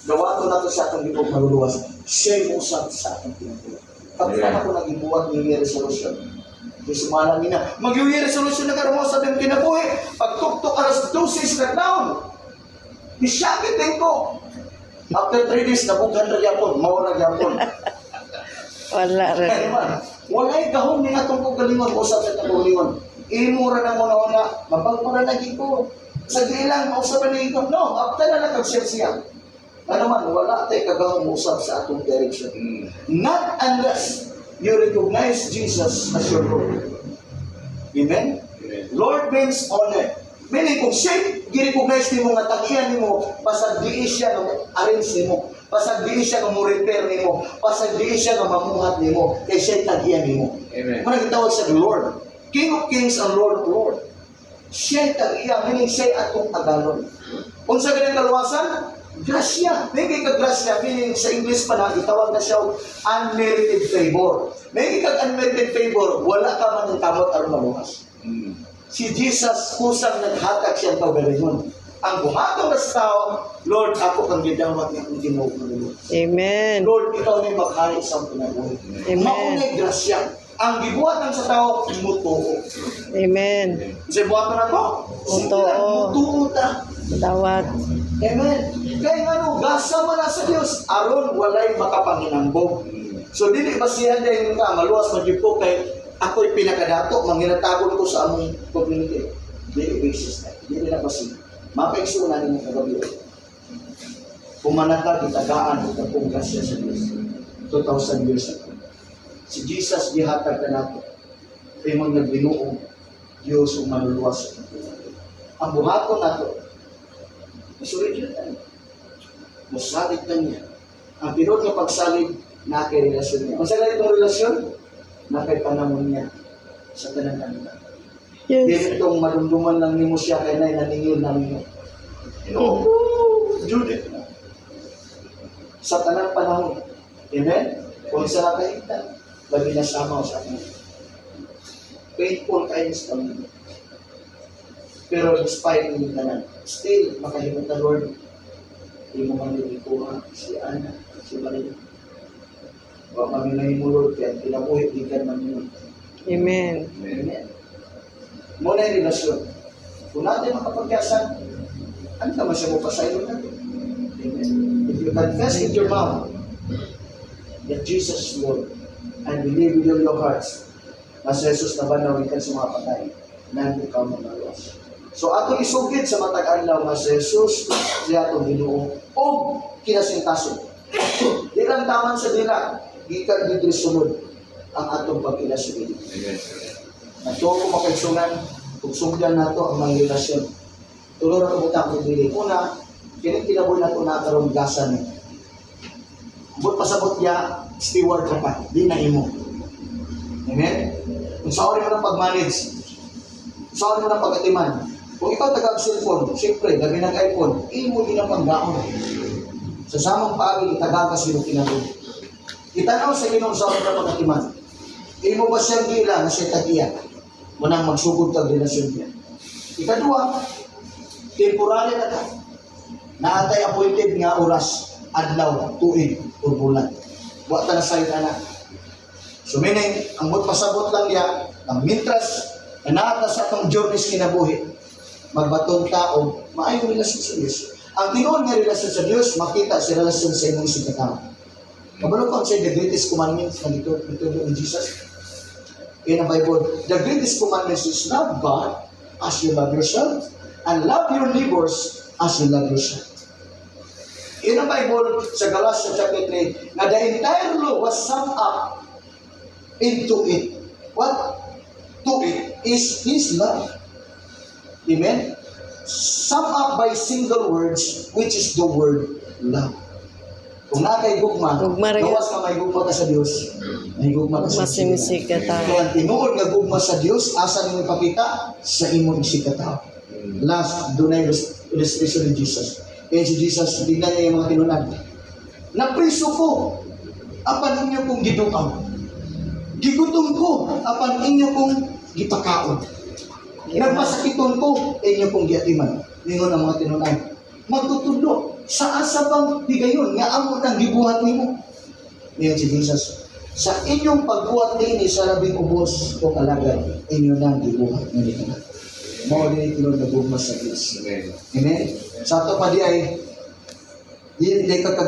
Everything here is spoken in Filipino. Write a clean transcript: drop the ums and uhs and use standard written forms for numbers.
Gawa ko na to sa atong libog maluluwas. Siya'y usap sa atong pinagulong. Kapag ako naging buwag New Year resolution, di sumala nina. Mag-New Year resolution na karamo sa atong kinabuhi. Pagtuktok alas 12 na down. Isyakit din ko. After 3 days, nabughan na yapon. Mawala yapon. Wala rin. Kaya naman, wala'y gahong ni atong kagalingon usap sa atong kagalingon. Imura na muna-una. Mapagpura lagi ko. Sa gilang, mausapan na ikaw. No, after na nakag-share siya. Ano man, wala tayo kagawang usap sa atong direction. Not unless you recognize Jesus as your Lord. Amen? Lord means honor. Meaning, kung siya gi-recognize ni mo nga tagian ni mo, pasagdiin siya ng arrange ni mo, pasagdiin siya ng repair ni mo, pasagdiin siya ng mamuhat ni mo, kaya siya tagian ni mo. Amen. Muna gitawag siya Lord. King of Kings and Lord of Lords. Siya tagian, meaning siya atong tagalon. Kung sa ganyan kaluwasan, grasya. May kag-grasya, meaning sa English pa na, itawag na siya unmerited favor. May kag-unmerited favor, wala ka man ng kamot aron maluwas. Si Jesus, kusang naghatag siyang pagalingon. Ang buhatong na sa tao, Lord, ako kang gidawat niya kung tinuog na Lord. Amen. Lord, ikaw na yung maghari sa pinabuhay. Amen. Maunay grasya. Ang gibuhatan sa tao, mutuo. Amen. Sa buhatan na to, Mutuo. mutuo ta. Dawat. Amen. Kaya nga no, gasa mo na sa Diyos, aron walay makapanginambog. So, dili ba siya dahil nga, maluwas magyud ko kay ako'y pinakadato, manginatagon ko sa among community. Dili basis na. Dili na ba siya. Makaigsunan ninyo kagabi. Pumanatag, itagaan, itagong grasya sa Diyos. 2,000 years ago. Si Jesus gihatag ka nato. Kaya mong nagbinuong Diyos ang maluluwas. Ang buhaton nato, masulit yun tayo. Masalit na niya. Ang pinod na pagsalit, nakay relasyon niya. Ang salit ng relasyon, nakay panamon niya sa tanang-tanang. Yes. Dito itong malumduman lang ni mo siya kaya na naningil namin mo. Judith na. Sa tanang panahon. Amen? Kung sa nakahigtan, lagi nasama ko sa akin. Faithful kayo sa Panginoon. Pero despite yung tanan, still, makahimot na Lord, hindi mo kami ikuha si Ana, si Maria. Huwag kami nahimulod, kaya pinabuhi, di ka namin. Amen. Amen. Muna yung relasyon. Kung natin makapagkasan, ano naman siya mo pasaylo natin? Amen. If you confess with your mouth that Jesus is Lord and believe with all your hearts na si Jesus na banawin ka sa mga patay, nandun ka mamaluwas. So ato isugid sa matag adlaw nga si Jesus siya atong Ginoo o kinasintason. Di lang taman sa dila, gikan dito sunod ang atong pagkilasugid. Nato ko makaigsunan, kung sugdan nato ang mga relasyon. Tulo na kabutang ko dili. Una, kini kinabuhi nato na karon gasan. But pasabot ya steward ka pa, di na imo. Amen. Kung sa oras mo ng pag-manage, sa oras mo ng pag-atiman, kung ikaw taga-cellphone, siyempre, gabi ng iPhone, imo din ang panggaon. Sa samang paagi, itagaga sino kinabuhi. Itanaw sa Ginoo sa oras ng pag-atiman. Imo ba siyang gila na siya tagiya? Munang magsugod kag relasyon niya. Ikadua, temporary na ka. Naatay appointed nga oras, adlaw, tuig, o bulan. Wa ta na sa'yo na. So meaning, ang pasabot lang niya, ang mintras, na naata sa atong journeys kinabuhi, magbatong tao, maayong relasyon sa Diyos. Ang tinuod nga relasyon sa Diyos, makita sa relasyon sa imong isang katao. Kabalo ko sa the greatest commandments na dito ni Jesus. In the Bible, the greatest commandments is love God as you love yourself and love your neighbors as you love yourself. In the Bible, sa Galatians chapter 3, na the entire law was summed up into it. What? To it is His love. Amen? Sum up by single words, which is the word love. Kung nakay gugma, gawas ka may gugma ka sa Diyos, may gugma ka sa Diyos. Kaya ang tinuod nga gugma sa Diyos, asa nimo ipakita? Sa imong isikataw. Last, doon ay illustration ni Jesus. Kaya si Jesus, tingnan niya yung mga tinunan. Napriso ko, apan inyo kong gidukaw. Gigutom ko, apan inyo kong gipakaon. Nagmasakiton ko, inyo kong giatiman. Ningon ang mga tinunan. Magtutudlo, Sa asa bang pigayon nga amo nang gibuhat nimo? Ngayon si Jesus, sa inyong pagbuhat din sa labing ubos o kalagay, inyo nang gibuhat nimo. Mao din ito na gugma sa Diyos. Amen. Sa ato pa di ay, hindi ka